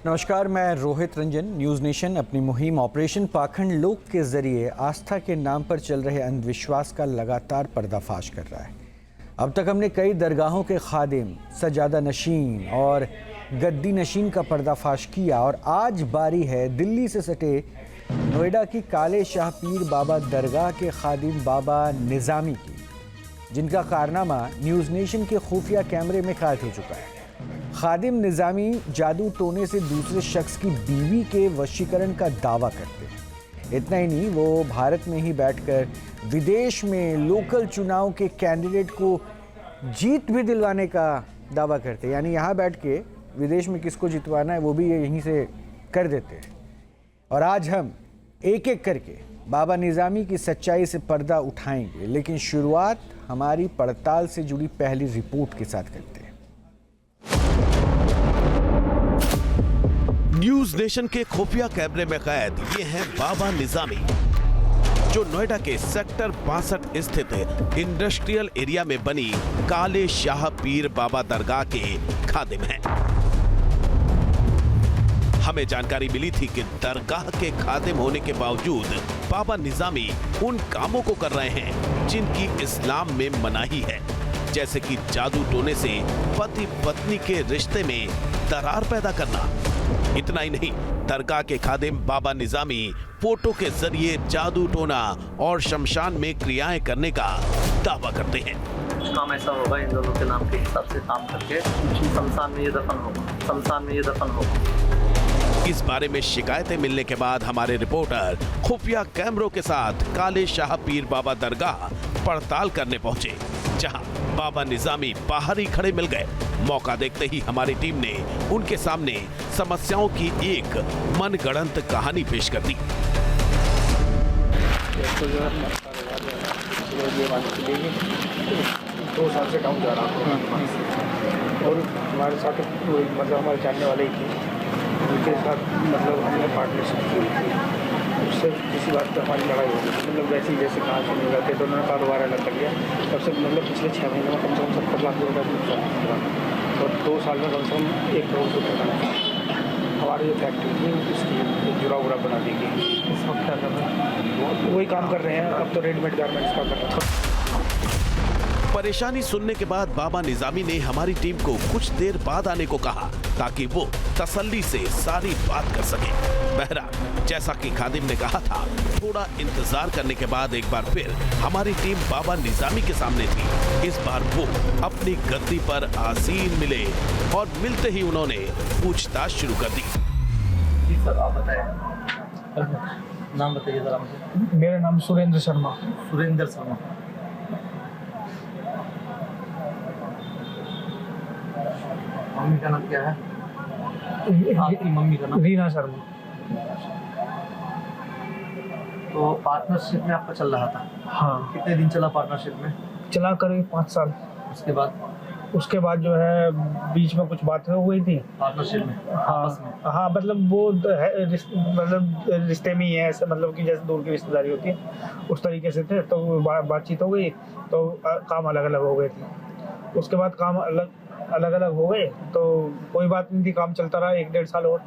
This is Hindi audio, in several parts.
नमस्कार, मैं रोहित रंजन। न्यूज़ नेशन अपनी मुहिम ऑपरेशन पाखंड लोक के जरिए आस्था के नाम पर चल रहे अंधविश्वास का लगातार पर्दाफाश कर रहा है। अब तक हमने कई दरगाहों के खादिम, सजादा नशीन और गद्दी नशीन का पर्दाफाश किया और आज बारी है दिल्ली से सटे नोएडा की काले शाह पीर बाबा दरगाह के खादिम बाबा निज़ामी की, जिनका कारनामा न्यूज़ नेशन के खुफिया कैमरे में कैद हो चुका है। खादिम निज़ामी जादू टोने से दूसरे शख्स की बीवी के वशीकरण का दावा करते हैं। इतना ही नहीं, वो भारत में ही बैठकर विदेश में लोकल चुनाव के कैंडिडेट को जीत भी दिलवाने का दावा करते हैं। यानी यहाँ बैठ के विदेश में किसको जितवाना है वो भी यहीं से कर देते हैं। और आज हम एक एक करके बाबा निज़ामी की सच्चाई से पर्दा उठाएंगे, लेकिन शुरुआत हमारी पड़ताल से जुड़ी पहली रिपोर्ट के साथ करते हैं। न्यूज़ नेशन के खुफिया कैमरे में कैद ये हैं बाबा निज़ामी, जो नोएडा के सेक्टर 62 स्थित इंडस्ट्रियल एरिया में बनी काले शाह पीर बाबा दरगाह के खादिम हैं। हमें जानकारी मिली थी कि दरगाह के खादिम होने के बावजूद बाबा निज़ामी उन कामों को कर रहे हैं जिनकी इस्लाम में मनाही है, जैसे कि जादू टोने से पति पत्नी के रिश्ते में दरार पैदा करना। इतना ही नहीं, दरगाह के खादिम बाबा निज़ामी फोटो के जरिए जादू टोना और शमशान में क्रियाएं करने का दावा करते हैं। कुछ काम ऐसा होगा इन दोनों के नाम के हिसाब से काम करके शमशान में ये दफन होगा, शमशान में ये दफन होगा। इस बारे में शिकायतें मिलने के बाद हमारे रिपोर्टर खुफिया कैमरों के साथ काले शाह पीर बाबा दरगाह पड़ताल करने पहुंचे, जहां बाबा निज़ामी बाहर ही खड़े मिल गए। मौका देखते ही हमारी टीम ने उनके सामने समस्याओं की एक मनगढ़ंत कहानी पेश कर दी। दो साल से गाँव जा रहा हूँ और हमारे साथ मतलब हमारे जानने वाले ही थे, उनके साथ मतलब हमने पार्टनरशिप की थी। उससे किसी बात पर हमारी लड़ाई हो गई, मतलब वैसे ही जैसे कहाँ से मिल रहे थे तो उन्होंने कारोबार अलग कर लिया। तब से मतलब पिछले 6 महीने में कम से कम 70 लाख रुपये का नुकसान हुआ और 2 साल में कम से कम 1 करोड़ रुपये का हमारी जो फैक्ट्री थी उसकी जुड़ा उड़ा बना दी गई। इस वक्त क्या कर रहे हैं? वही काम कर रहे हैं, अब तो रेडीमेड गारमेंट्स का कर रहे हैं। परेशानी सुनने के बाद बाबा निज़ामी ने हमारी टीम को कुछ देर बाद आने को कहा ताकि वो तसल्ली से सारी बात कर सके। बहरहाल, जैसा कि खादिम ने कहा था, थोड़ा इंतजार करने के बाद एक बार फिर हमारी टीम बाबा निज़ामी के सामने थी। इस बार वो अपनी गद्दी पर आसीन मिले और मिलते ही उन्होंने पूछताछ शुरू कर दी। जी सर, आप बताएं, नाम बताइए जरा मुझे। मेरा नाम सुरेंद्र शर्मा। सुरेंद्र शर्मा। मम्मी का नाम क्या है? आपकी मम्मी का नाम? रीना शर्मा। तो पार्टनरशिप में आपका चल रहा था? हाँ। कितने दिन चला पार्टनरशिप में? चला करीब 5 साल। उसके बाद जो है बीच में कुछ बातें हो गई थी पार्टनरशिप में, आपस में? हाँ, मतलब वो मतलब रिश्ते में ही है ऐसे, मतलब कि जैसे दूर की रिश्तेदारी होती है उस तरीके से थे। तो बातचीत हो गई तो काम अलग अलग हो गए थे। उसके बाद काम अलग अलग हो गए तो कोई बात नहीं थी, काम चलता रहा 1-1.5 साल और।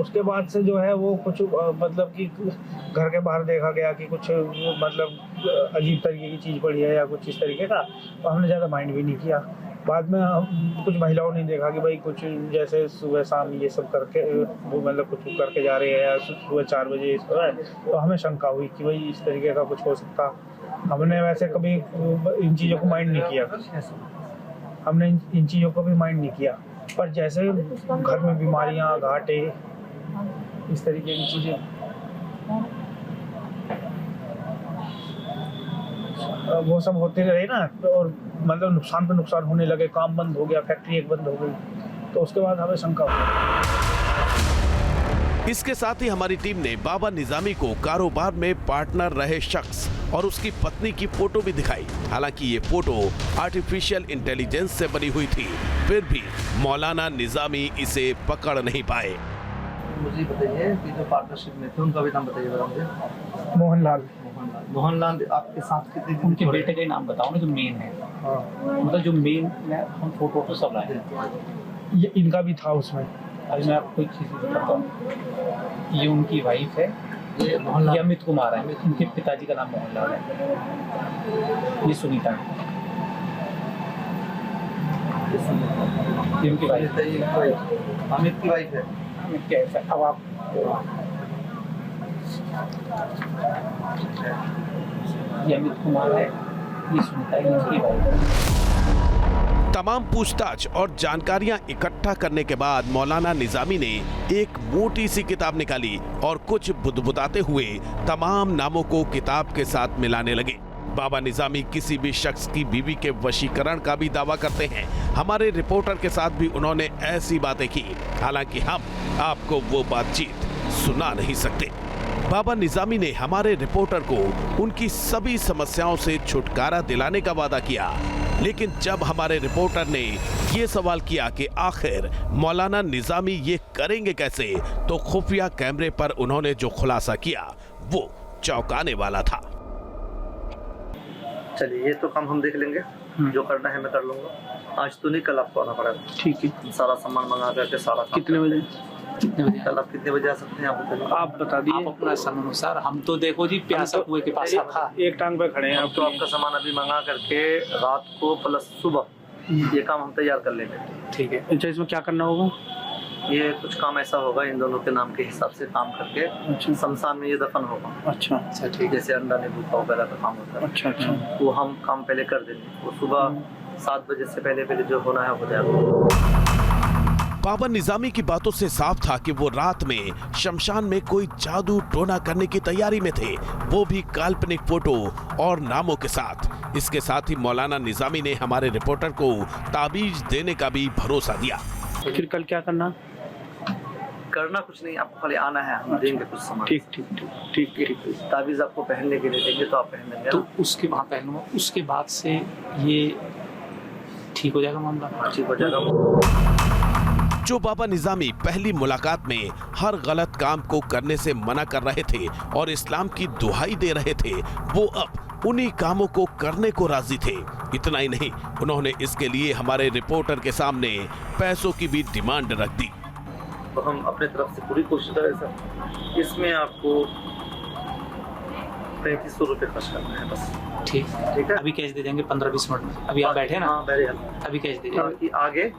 उसके बाद से जो है वो कुछ मतलब कि घर के बाहर देखा गया कि कुछ मतलब अजीब तरीके की चीज़ पड़ी है या कुछ इस तरीके का, तो हमने ज़्यादा माइंड भी नहीं किया। बाद में कुछ महिलाओं ने देखा कि भाई कुछ जैसे सुबह शाम ये सब करके वो मतलब कुछ करके जा रहे हैं या सुबह 4 बजे इस तरह, तो हमें शंका हुई कि भाई इस तरीके का कुछ हो सकता। हमने वैसे कभी इन चीज़ों को माइंड नहीं किया, हमने इन चीज़ों को भी माइंड नहीं किया, पर जैसे घर में बीमारियां, घाटे, इस तरीके की चीज़ें वो सब होते रहे ना, और मतलब नुकसान पे नुकसान होने लगे, काम बंद हो गया, फैक्ट्री एक बंद हो गई, तो उसके बाद हमें शंका हुई। इसके साथ ही हमारी टीम ने बाबा निज़ामी को कारोबार में पार्टनर रहे शख्स और उसकी पत्नी की फोटो भी दिखाई। हालांकि ये फोटो आर्टिफिशियल इंटेलिजेंस से बनी हुई थी, फिर भी मौलाना निज़ामी इसे पकड़ नहीं पाए। मुझे बताइए कि जो पार्टनरशिप में थे उनका भी नाम बताइए जरा मुझे। मोहनलाल। मोहनलाल आपके साथ कितने दिन? उनके बेटे का नाम बताओ ना, जो मेन है। हाँ, मतलब जो मेन हम फोटो तो सब लाए। ये इनका भी था उसमें। अभी मैं आपको एक चीज़ बताता हूँ, ये उनकी वाइफ है, ये अमित कुमार है, उनके पिताजी का नाम मोहनलाल है, ये सुनीता है, ये उनकी वाइफ है, अमित की वाइफ है, अमित की वाइफ है। अब आप ये अमित कुमार है, ये सुनीता है, उनकी वाइफ है। तमाम पूछताछ और जानकारियां इकट्ठा करने के बाद मौलाना निजामी ने एक मोटी सी किताब निकाली और कुछ बुदबुदाते हुए तमाम नामों को किताब के साथ मिलाने लगे। बाबा निजामी किसी भी शख्स की बीवी के वशीकरण का भी दावा करते हैं। हमारे रिपोर्टर के साथ भी उन्होंने ऐसी बातें की, हालांकि हम आपको वो बातचीत सुना नहीं सकते। बाबा निजामी ने हमारे रिपोर्टर को उनकी सभी समस्याओं से छुटकारा दिलाने का वादा किया, लेकिन जब हमारे रिपोर्टर ने ये सवाल किया कि आखिर मौलाना निजामी ये करेंगे कैसे, तो खुफिया कैमरे पर उन्होंने जो खुलासा किया वो चौंकाने वाला था। चलिए, ये तो काम हम देख लेंगे, जो करना है मैं कर लूंगा। आज तो नहीं, कल आपको आना पड़ेगा। ठीक है। सारा सामान मंगा करके सारा काम। कितने बजे? कितने बजे? कल आप कितने बजे आ सकते हैं आप बताइए। आप बता दिए। आप अपना समय अनुसार, हम तो देखो जी प्यासा कुएं के पास था, एक टांग पे खड़े हैं हम तो आपका सामान अभी मंगा करके रात को प्लस सुबह ये काम हम तैयार कर लेंगे। ठीक है। अच्छा, इसमें क्या करना होगा? ये कुछ काम ऐसा होगा, इन दोनों के नाम के हिसाब से काम करके शमशान में ये दफन होगा। अच्छा अच्छा, ठीक है। जैसे अंडा नींबू वगैरह का काम होता है। अच्छा अच्छा। वो हम काम पहले कर देंगे, वो सुबह 7 बजे से पहले जो होना है हो जाएगा। बाबा निजामी की बातों से साफ था कि वो रात में शमशान में कोई जादू टोना करने की तैयारी में थे, वो भी काल्पनिक फोटो और नामों के साथ। इसके साथ ही मौलाना निजामी ने हमारे रिपोर्टर को ताबीज देने का भी भरोसा दिया। फिर कल क्या करना? करना कुछ नहीं, आपको खाली आना है, हम देंगे कुछ सामान। ठीक ठीक ठीक ठीक ठीक। ताबीज आपको पहनने के लिए देंगे तो आप पहन लेंगे। तो उसके वहाँ पहनूंगा, उसके बाद से ये ठीक हो जाएगा मामला। ठीक हो जाएगा। जो बाबा निजामी पहली मुलाकात में हर गलत काम को करने से मना कर रहे थे और इस्लाम की दुहाई दे रहे थे, वो अब उन्हीं कामों को करने को राजी थे। इतना ही नहीं, उन्होंने इसके लिए हमारे रिपोर्टर के सामने पैसों की भी डिमांड रख दी। तो हम अपने तरफ से पूरी कोशिश करें सर। इसमें आपको 3500 रुपये खर्च करना है बस। ठीक ठीक है। अभी कैश दे देंगे 15-20 मिनट में। अभी आप बैठे ना? हाँ, बैठे हैं। अभी कैश दे देंगे। आगे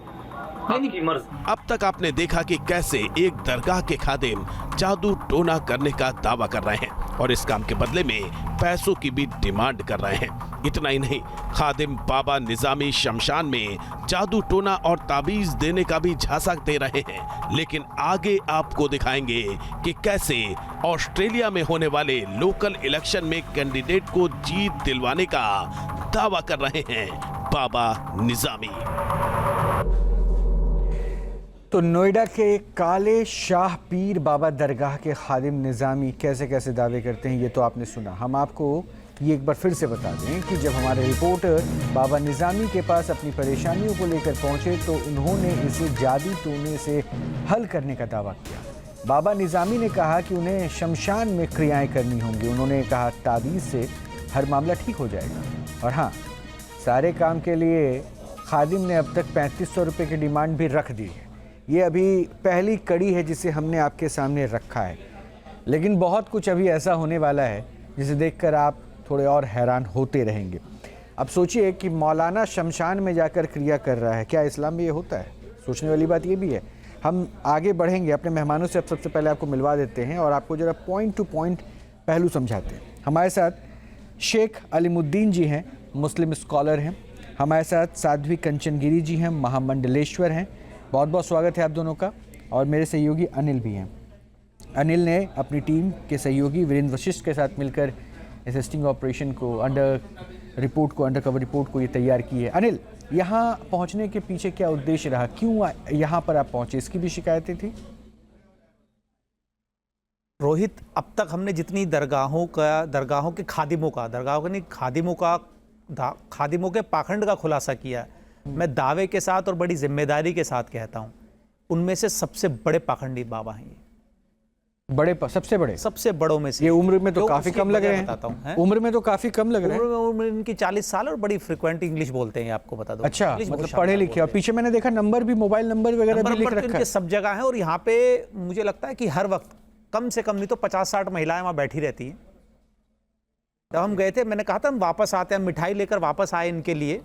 नहीं मर्जी। अब तक आपने देखा कि कैसे एक दरगाह के खादिम जादू टोना करने का दावा कर रहे हैं और इस काम के बदले में पैसों की भी डिमांड कर रहे हैं। इतना ही नहीं, खादिम बाबा निजामी शमशान में जादू टोना और ताबीज देने का भी झांसा दे रहे हैं। लेकिन आगे आपको दिखाएंगे कि कैसे ऑस्ट्रेलिया में होने वाले लोकल इलेक्शन में कैंडिडेट को जीत दिलवाने का दावा कर रहे हैं बाबा निजामी। तो नोएडा के काले शाह पीर बाबा दरगाह के खादिम निजामी कैसे कैसे दावे करते हैं, ये तो आपने सुना। हम आपको ये एक बार फिर से बता दें कि जब हमारे रिपोर्टर बाबा निजामी के पास अपनी परेशानियों को लेकर पहुंचे तो उन्होंने इसे जादू टोने से हल करने का दावा किया। बाबा निजामी ने कहा कि उन्हें शमशान में क्रियाएं करनी होंगी। उन्होंने कहा ताबीज़ से हर मामला ठीक हो जाएगा। और हाँ, सारे काम के लिए खादिम ने अब तक 3500 रुपये की डिमांड भी रख दी है। ये अभी पहली कड़ी है जिसे हमने आपके सामने रखा है, लेकिन बहुत कुछ अभी ऐसा होने वाला है जिसे देखकर आप थोड़े और हैरान होते रहेंगे। अब सोचिए कि मौलाना शमशान में जाकर क्रिया कर रहा है, क्या इस्लाम में ये होता है? सोचने वाली बात ये भी है। हम आगे बढ़ेंगे, अपने मेहमानों से अब सबसे पहले आपको मिलवा देते हैं और आपको ज़रा पॉइंट टू पॉइंट पहलू समझाते हैं। हमारे साथ शेख अलीमुद्दीन जी हैं, मुस्लिम स्कॉलर हैं। हमारे साथ साध्वी कंचनगिरी जी हैं, महामंडलेश्वर हैं। बहुत बहुत स्वागत है आप दोनों का। और मेरे सहयोगी अनिल भी हैं। अनिल ने अपनी टीम के सहयोगी वीरेंद्र वशिष्ठ के साथ मिलकर इस स्टिंग ऑपरेशन को, अंडर कवर रिपोर्ट को ये तैयार की है। अनिल, यहाँ पहुँचने के पीछे क्या उद्देश्य रहा? क्यों यहाँ पर आप पहुँचे? इसकी भी शिकायतें थी? रोहित, अब तक हमने जितनी दरगाहों के खादिमों के पाखंड का खुलासा किया, मैं दावे के साथ और बड़ी जिम्मेदारी के साथ कहता हूं, उनमें से सबसे बड़े पाखंडी बाबा हैं ये। सबसे बड़े? सबसे बड़ों में से। ये उम्र में तो जो काफी उसकी कम लग वजह रहे बताता हूं, हैं। हैं? उम्र में तो काफी कम लग रहे हैं। उम्र इनकी 40 साल और बड़ी फ्रिक्वेंट इंग्लिश बोलते हैं, आपको बता दो। अच्छा, इंग्लिश बहुत मतलब शानदार पढ़े लिखे। और बोलते हैं। पीछे मैंने देखा नंबर भी, मोबाइल नंबर वगैरह भी लिख नंबर तो रखा इनके है। सब जगह है। और यहाँ पे मुझे लगता है कि हर वक्त कम से कम नहीं तो 50-60 महिलाएं वहां बैठी रहती हैं। जब हम गए थे, मैंने कहा था हम वापस आते हैं, मिठाई लेकर वापस आए इनके लिए,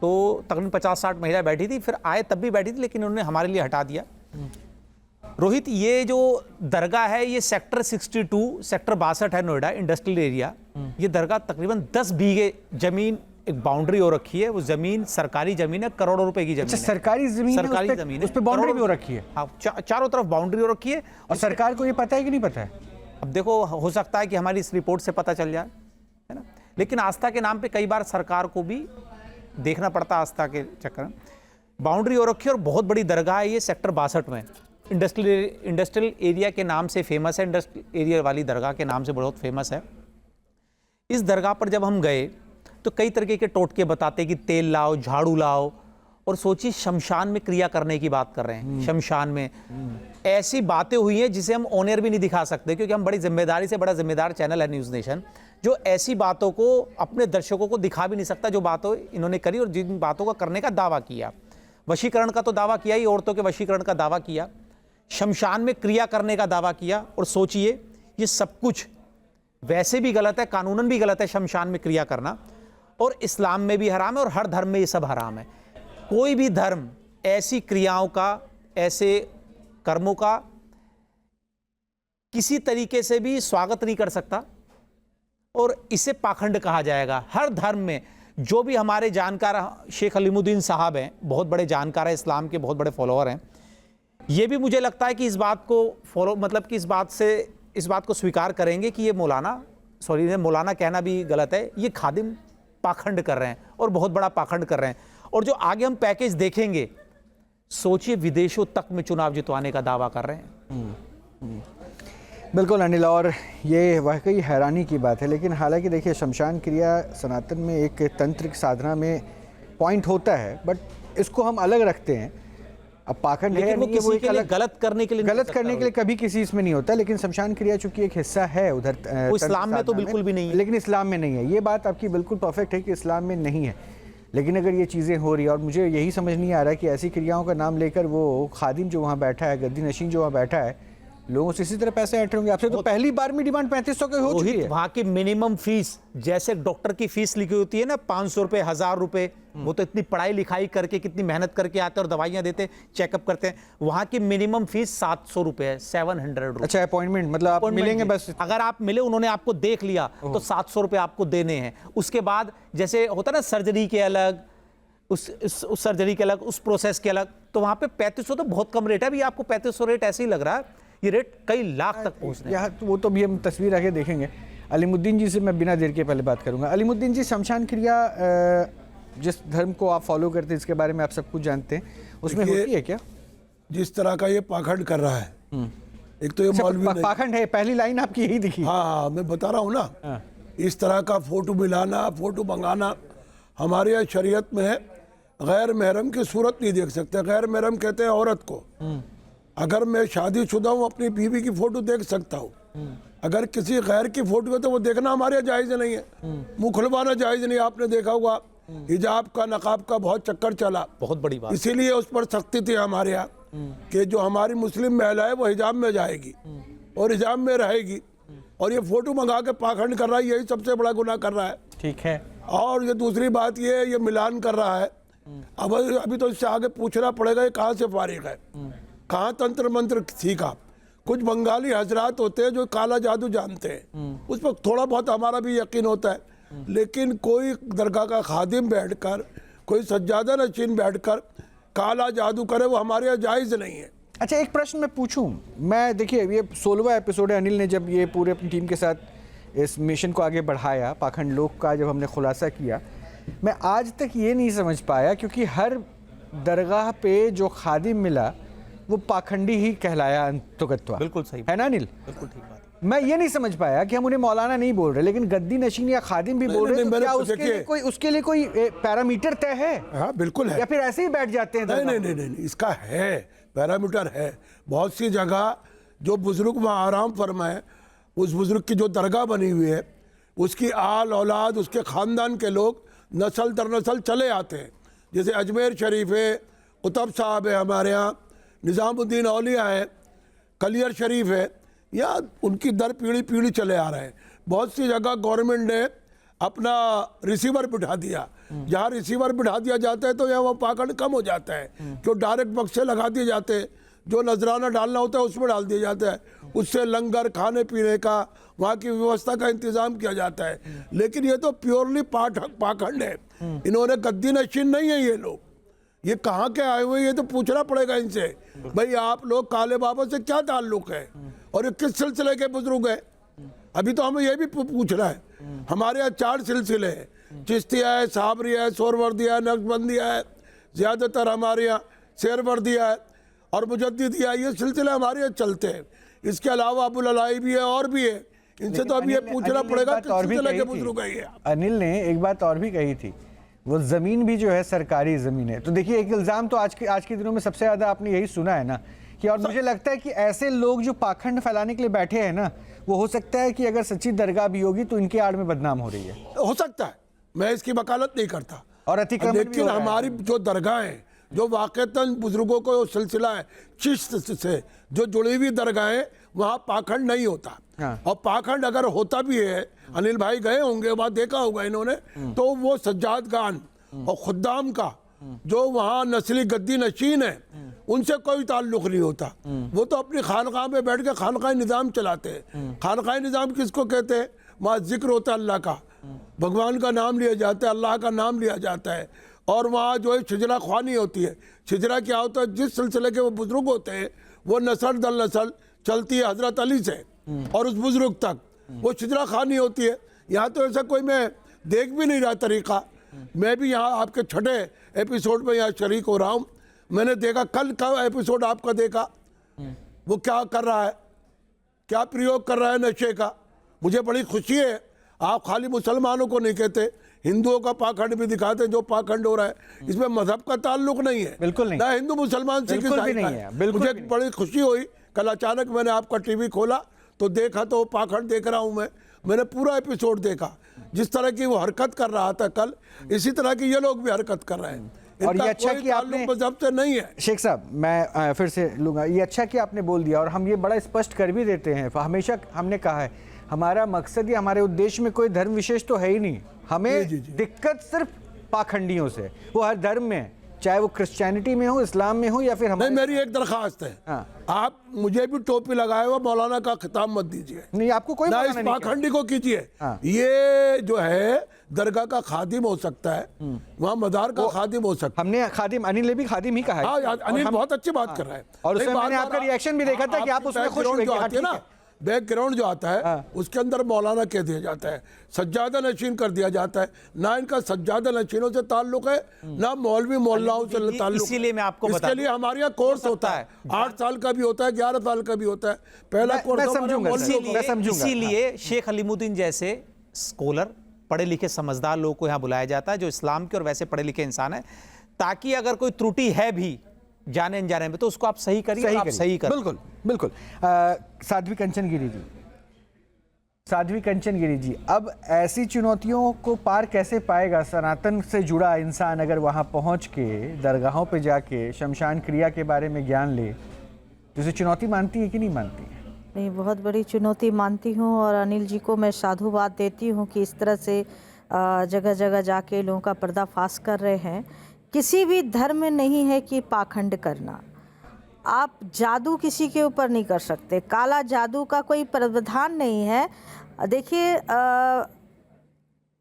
तो तकरीबन 50-60 महिलाएं बैठी थी। फिर आए तब भी बैठी थी, लेकिन उन्होंने हमारे लिए हटा दिया। रोहित, ये जो दरगाह है ये सेक्टर 62, सेक्टर 62 है, नोएडा इंडस्ट्रियल एरिया। ये दरगाह तकरीबन 10 बीघे जमीन, एक बाउंड्री हो रखी है। वो जमीन सरकारी जमीन है, करोड़ों रुपए की जमीन अच्छा, है। सरकारी जमीन है, सरकारी उस पे- जमीन है, उस पे बाउंड्री भी हो करोड़ों- रखी है। हाँ, चारों तरफ बाउंड्री हो रखी है। और सरकार को ये पता है कि नहीं पता है? अब देखो, हो सकता है कि हमारी इस रिपोर्ट से पता चल जाए, है ना। लेकिन आस्था के नाम पे कई बार सरकार को भी देखना पड़ता है आस्था के चक्कर में। बाउंड्री हो रखी है और बहुत बड़ी दरगाह है ये सेक्टर 62 में। इंडस्ट्रियल एरिया के नाम से फेमस है, इंडस्ट्रियल एरिया वाली दरगाह के नाम से बहुत फेमस है। इस दरगाह पर जब हम गए तो कई तरीके के टोटके बताते कि तेल लाओ, झाड़ू लाओ, और सोचिए शमशान में क्रिया करने की बात कर रहे हैं। शमशान में ऐसी बातें हुई हैं जिसे हम ऑन एयर भी नहीं दिखा सकते, क्योंकि हम बड़ी जिम्मेदारी से, बड़ा जिम्मेदार चैनल है न्यूज़ नेशन, जो ऐसी बातों को अपने दर्शकों को दिखा भी नहीं सकता जो बातों इन्होंने करी और जिन बातों का करने का दावा किया। वशीकरण का तो दावा किया ही, औरतों के वशीकरण का दावा किया, शमशान में क्रिया करने का दावा किया। और सोचिए ये सब कुछ वैसे भी गलत है, कानूनन भी गलत है शमशान में क्रिया करना, और इस्लाम में भी हराम है और हर धर्म में ये सब हराम है। कोई भी धर्म ऐसी क्रियाओं का, ऐसे कर्मों का किसी तरीके से भी स्वागत नहीं कर सकता और इसे पाखंड कहा जाएगा। हर धर्म में जो भी हमारे जानकार, शेख अलीमुद्दीन साहब हैं, बहुत बड़े जानकार हैं, इस्लाम के बहुत बड़े फॉलोअर हैं, ये भी मुझे लगता है कि इस बात को मतलब कि इस बात को स्वीकार करेंगे कि ये मौलाना कहना भी गलत है, ये खादिम पाखंड कर रहे हैं और बहुत बड़ा पाखंड कर रहे हैं। और जो आगे हम पैकेज देखेंगे, सोचिए विदेशों तक में चुनाव जितवाने का दावा कर रहे हैं। बिल्कुल अनिल, और ये वाकई हैरानी की बात है। लेकिन हालांकि देखिए, शमशान क्रिया सनातन में एक तंत्रिक साधना में पॉइंट होता है, बट इसको हम अलग रखते हैं। अब पाखंड है, वो किसी के लिए गलत करने के लिए कभी किसी इसमें नहीं होता। लेकिन शमशान क्रिया चूंकि एक हिस्सा है उधर, वो इस्लाम में तो बिल्कुल भी नहीं है। लेकिन इस्लाम में नहीं है। ये बात आपकी बिल्कुल परफेक्ट है कि इस्लाम में नहीं है। लेकिन अगर ये चीज़ें हो रही है, और मुझे यही समझ नहीं आ रहा है कि ऐसी क्रियाओं का नाम लेकर वो खादिम जो वहाँ बैठा है, गद्दी नशीन जो वहाँ बैठा है, लोगों से इसी तरह पैसे ऐंठ होंगे। आपसे तो पहली बार में डिमांड 3500 की हो चुकी है। वहाँ की मिनिमम फीस, जैसे डॉक्टर की फीस लिखी होती है ना, 500 रुपए, 1000 रुपए, वो तो इतनी पढ़ाई लिखाई करके, कितनी मेहनत करके आते हैं और दवाइयां देते हैं, चेकअप करते हैं। वहाँ की मिनिमम फीस 700 रुपए है, 700 रुपए। अच्छा, अपॉइंटमेंट मतलब आप मिलेंगे बस? अगर आप मिले, उन्होंने आपको देख लिया तो 700 रुपए आपको देने हैं। उसके बाद जैसे होता है ना सर्जरी के अलग, उस सर्जरी के अलग, उस प्रोसेस के अलग, तो वहाँ पे 3500 तो बहुत कम रेट है। अभी आपको 3500 रेट ऐसे ही लग रहा है, ये रेट कई लाख तक पहुँचने यहाँ तो वो तो भी हम तस्वीर आगे देखेंगे। अलीमुद्दीन जी से मैं बिना देर के पहले बात करूंगा। अलीमुद्दीन जी, शमशान क्रिया जिस धर्म को आप फॉलो करते हैं, इसके बारे में आप सब कुछ जानते हैं, उसमें होती है क्या? जिस तरह का ये पाखंड कर रहा है, एक तो ये मौलवी नहीं, पाखंड है, पहली लाइन आपकी यही दिखी। हाँ, मैं बता रहा हूँ ना, इस तरह का फोटो मिलाना, फोटो मंगाना हमारे यहाँ शरीयत में है। गैर महरम की सूरत नहीं देख सकते। गैर महरम कहते हैं औरत को। अगर मैं शादीशुदा हूँ, अपनी बीवी की फोटो देख सकता हूँ। अगर किसी गैर की फोटो है तो वो देखना हमारे यहाँ जायज़ नहीं है। मुँह खुलवाना जायज़ नहीं। आपने देखा होगा हिजाब का, नकाब का बहुत चक्कर चला, बहुत बड़ी बात। इसीलिए उस पर सख्ती थी हमारे यहाँ कि जो हमारी मुस्लिम महिला है वो हिजाब में जाएगी और हिजाब में रहेगी। और ये फोटो मंगा के पाखंड कर रहा है, यही सबसे बड़ा गुनाह कर रहा है। ठीक है। और ये दूसरी बात ये मिलान कर रहा है। अब अभी तो इससे आगे पूछना पड़ेगा ये कहाँ से फारिग है, कहाँ तंत्र मंत्र सीखा। कुछ बंगाली हजरात होते हैं जो काला जादू जानते हैं, उस पर थोड़ा बहुत हमारा भी यकीन होता है। लेकिन कोई दरगाह का खादिम बैठकर, कोई सज्जादा नशीन बैठकर काला जादू करे, वो हमारे यहाँ जायज़ नहीं है। अच्छा, एक प्रश्न मैं पूछूं। मैं देखिए, ये 16वां एपिसोड है। अनिल ने जब ये पूरे अपनी टीम के साथ इस मिशन को आगे बढ़ाया, पाखंड लोक का जब हमने खुलासा किया, मैं आज तक ये नहीं समझ पाया, क्योंकि हर दरगाह पे जो खादिम मिला वो पाखंडी ही कहलाया अंतुगत्वा। बिल्कुल सही है ना अनिल? बिल्कुल ठीक बात। मैं ये नहीं समझ पाया कि हम उन्हें मौलाना नहीं बोल रहे, लेकिन गद्दी नशीन या खादिम भी बोल रहे हैं। तो क्या उसके लिए कोई पैरामीटर तय है? हाँ, बिल्कुल है। या फिर ऐसे ही बैठ जाते हैं? नहीं, इसका है पैरामीटर है। बहुत सी जगह जो बुज़ुर्ग वहाँ आराम फरमाए, उस बुज़ुर्ग की जो दरगाह बनी हुई है, उसकी आल औलाद, उसके ख़ानदान के लोग नस्ल दर नस्ल चले आते हैं। जैसे अजमेर शरीफ है, कुतुब साहब है हमारे यहाँ, निज़ामुद्दीन औलिया है, कलियर शरीफ है, या उनकी दर पीढ़ी चले आ रहे हैं। बहुत सी जगह गवर्नमेंट ने अपना रिसीवर बिठा दिया, जहाँ रिसीवर बिठा दिया जाता है तो यहाँ वो पाखंड कम हो जाता है, क्यों डायरेक्ट बक्से लगा दिए जाते हैं, जो नजराना डालना होता है उसमें डाल दिया जाता है, उससे लंगर खाने पीने का वहाँ की व्यवस्था का इंतजाम किया जाता है। लेकिन ये तो प्योरली पाखंड है, इन्होंने गद्दी नशीन नहीं है ये लोग, ये कहाँ के आए हुए, ये तो पूछना पड़ेगा इनसे, भाई आप लोग काले बाबा से क्या ताल्लुक है और ये किस सिलसिले के बुजुर्ग हैं। अभी तो हमें ये भी पूछना है, हमारे यहाँ 4 सिलसिले हैं, चिश्तिया है, साबरिया है, सोहरवर्दिया है, नक्शबंदिया है, ज़्यादातर हमारे यहाँ शेरवर्दिया है और मुजद्दिदिया है, ये सिलसिले हमारे यहाँ चलते हैं। इसके अलावा अबुल अलाई भी है और भी है, इनसे तो अभी ये पूछना पड़ेगा किस सिलसिले के बुजुर्ग है ये। अनिल ने एक बात और भी कही थी, वो ज़मीन भी जो है सरकारी ज़मीन है। तो देखिए एक इल्ज़ाम तो आज के दिनों में सबसे ज़्यादा आपने यही सुना है ना, कि और मुझे लगता है कि ऐसे लोग जो पाखंड फैलाने के लिए बैठे हैं ना, वो हो सकता है कि अगर सच्ची दरगाह भी होगी तो इनकी आड़ में बदनाम हो रही है। हो सकता है, मैं इसकी वकालत नहीं करता, और अतिक्रमण भी हो लेकिन रहा है। हमारी जो दरगाह है, जो वाक़तन बुजुर्गों को सिलसिला है चिश्त से जो जुड़ी हुई दरगाहें, वहाँ पाखंड नहीं होता। हाँ। और पाखंड अगर होता भी है, अनिल भाई गए होंगे वहाँ देखा होगा इन्होंने, तो वो सज्जाद गान और खुद्दाम का जो वहाँ नस्ली गद्दी नशीन है, उनसे कोई ताल्लुक नहीं होता। वो तो अपनी खानकाह में बैठ के खानकाह निज़ाम चलाते हैं। खानकाह निज़ाम किसको कहते हैं? वहाँ जिक्र होता है अल्लाह का, भगवान का नाम लिया जाता है, अल्लाह का नाम लिया जाता है, और वहाँ जो है छिजरा ख्वानी होती है। छिजरा क्या होता है? जिस सिलसिले के वो बुजुर्ग होते हैं, वो नस्ल दर नस्ल चलती है हजरत अली से और उस बुजुर्ग तक, वो छिजरा खानी होती है। यहाँ तो ऐसा कोई मैं देख भी नहीं रहा तरीका। मैं भी यहाँ आपके छठे एपिसोड में यहाँ शरीक हो रहा हूँ। मैंने देखा, कल का एपिसोड आपका देखा, वो क्या कर रहा है, क्या प्रयोग कर रहा है नशे का। मुझे बड़ी खुशी है, आप खाली मुसलमानों को नहीं कहते, हिंदुओं का पाखंड भी दिखाते, जो पाखंड हो रहा है इसमें मजहब का ताल्लुक नहीं है, बिल्कुल नहीं, ना हिंदू मुसलमान सिख ईसाई का है। मुझे बड़ी खुशी हुई, कल अचानक मैंने आपका टीवी खोला तो देखा तो पाखंड देख रहा हूँ मैंने पूरा एपिसोड देखा। जिस तरह की वो हरकत कर रहा था कल, इसी तरह की ये लोग भी हरकत कर रहे हैं। और ये अच्छा कि आपने मजहब से नहीं है। शेख साहब, मैं फिर से लूँगा, ये अच्छा कि आपने बोल दिया, और हम ये बड़ा स्पष्ट कर भी देते हैं। हमेशा हमने कहा है, हमारा मकसद या हमारे उद्देश्य में कोई धर्म विशेष तो है ही नहीं। हमें दिक्कत सिर्फ पाखंडियों से, वो हर धर्म में, चाहे वो क्रिश्चियनिटी में हो, इस्लाम में हो, या फिर हमारे। मेरी एक दरखास्त है, आप मुझे भी टोपी लगाए हुआ मौलाना का खिताब मत दीजिए। नहीं, आपको कोई ना इस पाखंडी को कीजिए। ये जो है दरगाह का खादिम हो सकता है, वहाँ मदार का खादिम हो सकता है। हमने खादिम, अनिल ने भी खादिम ही कहा है। हाँ, अनिल बहुत अच्छी बात कर रहा है। और उसमें मैंने आपका रिएक्शन भी देखा था कि आप उसमें खुश हुए। बैकग्राउंड जो आता है उसके अंदर मौलाना कह दिया जाता है, सज्जादा नशीन कर दिया जाता है। ना इनका सज्जादा नशीनों से ताल्लुक है, ना मौलवी मोहल्लाओं से ताल्लुक। इसीलिए मैं आपको इसके लिए हमारे यहाँ कोर्स होता है, 8 साल का भी होता है, 11 साल का भी होता है। पहला कोर्स। इसीलिए शेख अलीमुद्दीन जैसे स्कॉलर, पढ़े लिखे समझदार लोगों को यहाँ बुलाया जाता है, जो इस्लाम के और वैसे पढ़े लिखे इंसान है, ताकि अगर कोई त्रुटि है भी जाने अनजाने में तो उसको आप सही करिए, आप सही करें। बिल्कुल बिल्कुल। साध्वी कंचन गिरी जी, अब ऐसी चुनौतियों को पार कैसे पाएगा सनातन से जुड़ा इंसान, अगर वहां पहुंच के दरगाहों पे जाके शमशान क्रिया के बारे में ज्ञान ले, तो इसे चुनौती मानती है कि नहीं मानती है? नहीं, बहुत बड़ी चुनौती मानती हूँ, और अनिल जी को मैं साधुवाद देती हूँ कि इस तरह से जगह जगह जाके लोगों का पर्दाफाश कर रहे हैं। किसी भी धर्म में नहीं है कि पाखंड करना। आप जादू किसी के ऊपर नहीं कर सकते, काला जादू का कोई प्रावधान नहीं है। देखिए,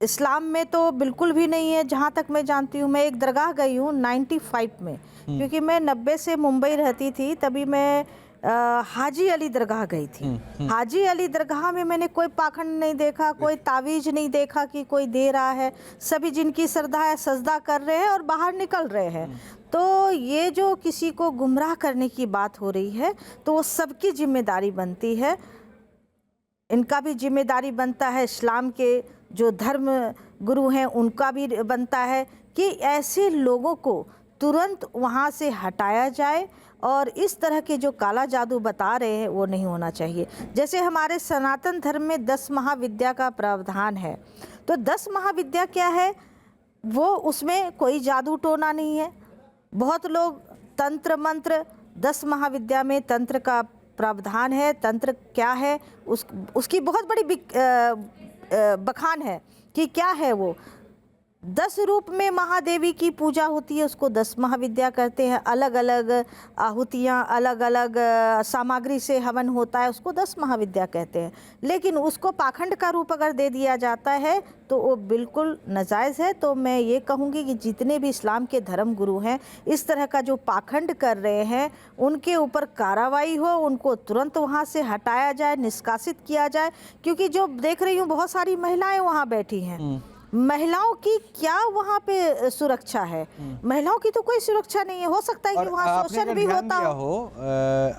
इस्लाम में तो बिल्कुल भी नहीं है। जहाँ तक मैं जानती हूँ, मैं एक दरगाह गई हूँ 95 में, क्योंकि मैं 90 से मुंबई रहती थी, तभी मैं हाजी अली दरगाह गई थी। हाजी अली दरगाह में मैंने कोई पाखंड नहीं देखा, कोई तावीज नहीं देखा कि कोई दे रहा है। सभी जिनकी श्रद्धा है सजदा कर रहे हैं और बाहर निकल रहे हैं। तो ये जो किसी को गुमराह करने की बात हो रही है, तो वो सबकी जिम्मेदारी बनती है। इनका भी जिम्मेदारी बनता है, इस्लाम के जो धर्म गुरु हैं उनका भी बनता है कि ऐसे लोगों को तुरंत वहाँ से हटाया जाए और इस तरह के जो काला जादू बता रहे हैं वो नहीं होना चाहिए। जैसे हमारे सनातन धर्म में 10 महाविद्या का प्रावधान है, तो 10 महाविद्या क्या है, वो उसमें कोई जादू टोना नहीं है। बहुत लोग तंत्र मंत्र, 10 महाविद्या में तंत्र का प्रावधान है। तंत्र क्या है उसकी बहुत बड़ी बखान है कि क्या है वो। 10 रूप में महादेवी की पूजा होती है, उसको 10 महाविद्या कहते हैं। अलग अलग आहुतियाँ, अलग अलग सामग्री से हवन होता है, उसको 10 महाविद्या कहते हैं। लेकिन उसको पाखंड का रूप अगर दे दिया जाता है तो वो बिल्कुल नाजायज़ है। तो मैं ये कहूँगी कि जितने भी इस्लाम के धर्म गुरु हैं, इस तरह का जो पाखंड कर रहे हैं उनके ऊपर कार्रवाई हो, उनको तुरंत वहाँ से हटाया जाए, निष्कासित किया जाए। क्योंकि जो देख रही हूँ बहुत सारी महिलाएं वहाँ बैठी हैं, महिलाओं की क्या वहाँ पे सुरक्षा है? महिलाओं की तो कोई सुरक्षा नहीं है। हो सकता है कि वहाँ शोषण भी होता हो।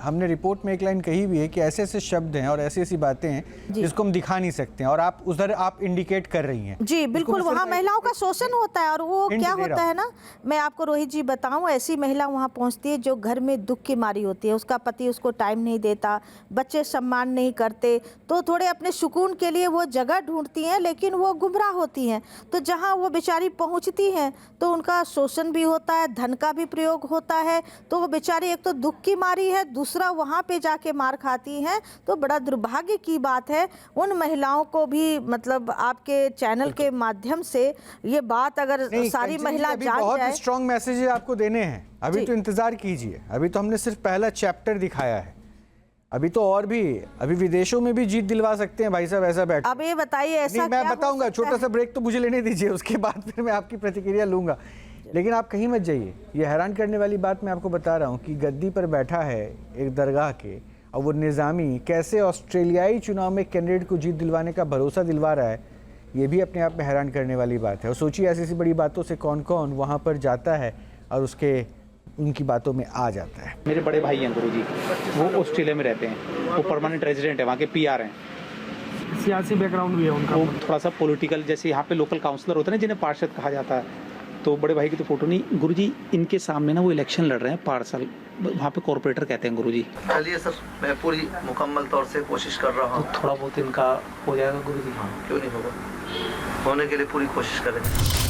हमने रिपोर्ट में एक लाइन कही भी है कि ऐसे ऐसे शब्द हैं और ऐसी ऐसी बातें हैं जिसको हम दिखा नहीं सकते हैं, और आप उधर आप इंडिकेट कर रही हैं। जी बिल्कुल, वहाँ महिलाओं का शोषण होता है। और वो क्या होता है ना, मैं आपको रोहित जी बताऊं, ऐसी महिला वहाँ पहुँचती है जो घर में दुख की मारी होती है, उसका पति उसको टाइम नहीं देता, बच्चे सम्मान नहीं करते, तो थोड़े अपने सुकून के लिए वो जगह ढूंढती हैं, लेकिन वो गुमराह होती हैं। तो जहाँ वो बेचारी पहुँचती हैं तो उनका शोषण भी होता है, धन का भी प्रयोग होता है। तो वो बेचारी एक तो दुख की मारी है, दूसरा वहाँ पे जाके मार खाती हैं। तो बड़ा दुर्भाग्य की बात है। उन महिलाओं को भी मतलब आपके चैनल के माध्यम से ये बात अगर सारी महिला जान बहुत जाए। स्ट्रॉन्ग मैसेज आपको देने हैं, अभी तो इंतजार कीजिए। अभी तो हमने सिर्फ पहला चैप्टर दिखाया है, अभी तो और भी, अभी विदेशों में भी जीत दिलवा सकते हैं भाई साहब ऐसा बैठ। अब ये बताइए ऐसा मैं बताऊंगा, छोटा सा ब्रेक तो मुझे लेने दीजिए, उसके बाद फिर मैं आपकी प्रतिक्रिया लूंगा। लेकिन आप कहीं मत जाइए, ये हैरान करने वाली बात मैं आपको बता रहा हूँ कि गद्दी पर बैठा है एक दरगाह के, और वो निज़ामी कैसे ऑस्ट्रेलियाई चुनाव में कैंडिडेट को जीत दिलवाने का भरोसा दिलवा रहा है, ये भी अपने आप में हैरान करने वाली बात है। और सोचिए ऐसी ऐसी बड़ी बातों से कौन कौन वहाँ पर जाता है और उनकी बातों में आ जाता है। मेरे बड़े भाई हैं गुरुजी, वो ऑस्ट्रेलिया में रहते हैं, वो परमानेंट रेजिडेंट है, वहाँ के PR हैं। सियासी बैकग्राउंड भी है उनका। वो थोड़ा सा पॉलिटिकल, जैसे यहाँ पे लोकल काउंसलर होते हैं ना जिन्हें पार्षद कहा जाता है, तो बड़े भाई की तो फोटो नहीं। गुरुजी इनके सामने ना वो इलेक्शन लड़ रहे हैं पार्षद, वहाँ पे कॉर्पोरेटर कहते हैं गुरुजी। चलिए सर, मैं पूरी मुकम्मल तौर से कोशिश कर रहा हूँ। थोड़ा बहुत इनका हो जाएगा गुरुजी। क्यों नहीं होगा, होने के लिए पूरी कोशिश करेंगे।